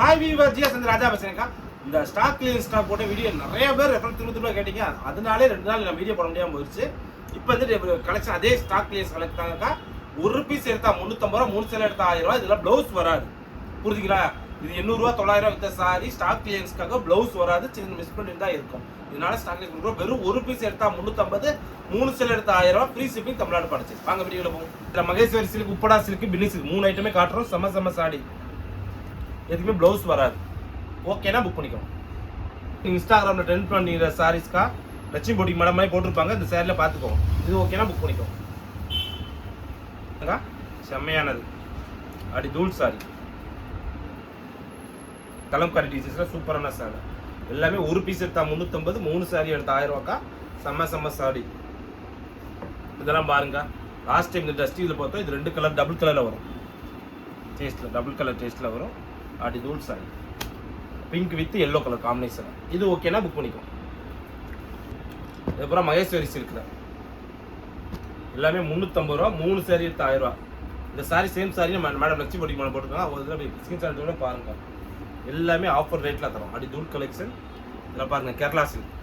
Hi viewer GS வந்து ராஜா பேசுறேன்க்கா. இந்த stock clearance stock போட்ட வீடியோ நிறைய பேர் திரும்ப கேட்டீங்க. அதனாலே 2 நாள் நான் வீடியோ போட முடியாமல் போயிடுச்சு. இப்போ வந்து கலெக்ஷன் அதே ஸ்டாக் கிளியரன்ஸ் கலெக்ட் தாங்கக்கா. ஒரு பீஸ் எடுத்தா 350 ரூபா, 3 சேலை எடுத்தா 1000 ரூபா. இதெல்லாம் பிளவுஸ் வராது, புரிஞ்சுங்களா? இது 800 ரூபா 900 வித்த சாரி ஸ்டாக் கிளியரன்ஸ்க்காக பிளவுஸ் வராது, சின்ன மிஸ் பண்ணி தான் இருக்கும். இதனால ஸ்டாக் கிளியரன்ஸ் வெறும் ஒரு பீஸ் எடுத்தா 350, 3 சேலை எடுத்தா 1000 ரூபா, ஃப்ரீ ஷிப்பிங் தமிழ்நாடு படிச்சு. வாங்க வீடியோல போவோம். இதில் மகேஸ்வரி சில்க், உப்படா சில்க், பின்னி சில்க் 3 ஐட்டமே காட்டுறோம். செம்ம சாடி, எதுக்குமே பிளவுஸ் வராது. ஓகேனா புக் பண்ணிக்கோங்க. இன்ஸ்டாகிராம்ல ட்ரெண்ட் பண்ணிக்கிற சாரீஸ்க்கா லட்சுமி போட்டி மேடம் மாதிரி போட்டிருப்பாங்க. இந்த சேரீல பார்த்துக்கோங்க. இது ஓகேனா புக் பண்ணிக்கோங்க. செம்மையானது அடி தூள் சாரி, கலம்காரி டிசைன்ஸ்ல சூப்பரான சாரி. எல்லாமே ஒரு பீஸ் எடுத்தா 350, 3 சாரி எடுத்தா 1000 ரூபாக்கா. செம்ம சாரி. இதெல்லாம் பாருங்க. லாஸ்ட் டைம் இந்த டஸ்ட் இதில் பார்த்தோம். இது 2 கலர் டபுள் கலரில் வரும். டேஸ்ட்டில் டபுள் கலர் டேஸ்ட்டில் வரும். அடி தூள் sorry, pink with yellow colour combination. இது ஓகேனா புக் பண்ணிக்கோங்க. இதுக்கப்புறம் மகேஸ்வரி சில்க் எல்லாமே 350 ரூபா, 3 சாரி எடுத்து 1000 ரூபா. இந்த sorry same sorry madam Lakshmi போட்டி மேடம் போட்டுருக்காங்க. அவங்க இதில் ஸ்கின் சாரியோட பாருங்க. எல்லாமே ஆஃபர் ரேட்டில் தரோம். அடி தூள் கலெக்ஷன். இதில் பாருங்க கேரளா சில்க்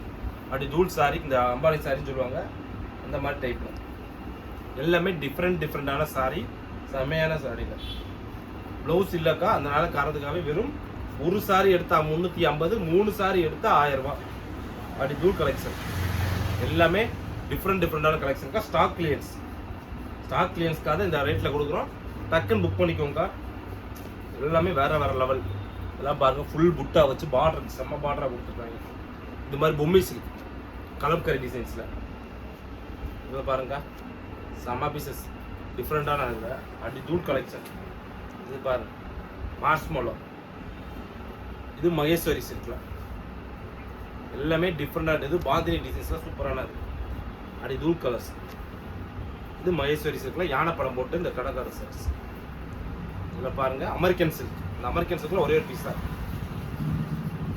அடி தூள் சாரி. இந்த அம்பானி சாரின்னு சொல்லுவாங்க, அந்த மாதிரி டைப்பில் எல்லாமே டிஃப்ரெண்டான சாரி. செம்மையான சாரியில் ப்ளவுஸ் இல்லைக்கா. அதனால காரணத்துக்காகவே வெறும் ஒரு சாரி எடுத்தா 350, 3 சாரி எடுத்தா 1000 ரூபா. அப்படி தூள் கலெக்ஷன் எல்லாமே டிஃப்ரெண்டான கலெக்ஷனுக்கா. ஸ்டாக் கிளியரன்ஸ்க்காக இந்த ரேட்டில் கொடுக்குறோம். டக்குன்னு புக் பண்ணிக்கோங்க. எல்லாமே வேற லெவல். எல்லாம் பாருங்க, ஃபுல் புட்டா வச்சு பார்டர் செம்ம பார்டராக கொடுத்துருக்காங்க. இது மாதிரி பொம்மை சில்க் கலம்கரி டிசைன்ஸில் இதில் பாருங்க, செம்ம பீசஸ் டிஃப்ரெண்டான இதில் அடி தூள் கலெக்ஷன். இது பாருங்க மார்ஷ்மெல்லோ, இது மகேஸ்வரி சில்க்ல எல்லாமே டிஃப்ரெண்டான. இது பாந்தினி டிசைன்ஸ்ல சூப்பரானது. அடி தூள் கலர்ஸ். இது மகேஸ்வரி சில்க்ல யானை படம் போட்டு இந்த கடற்கரை சாரீஸ். இதில் பாருங்க அமெரிக்கன் சில்க். இந்த அமெரிக்கன் சில்க்ல ஒரே ஒரு பீஸ் தான்.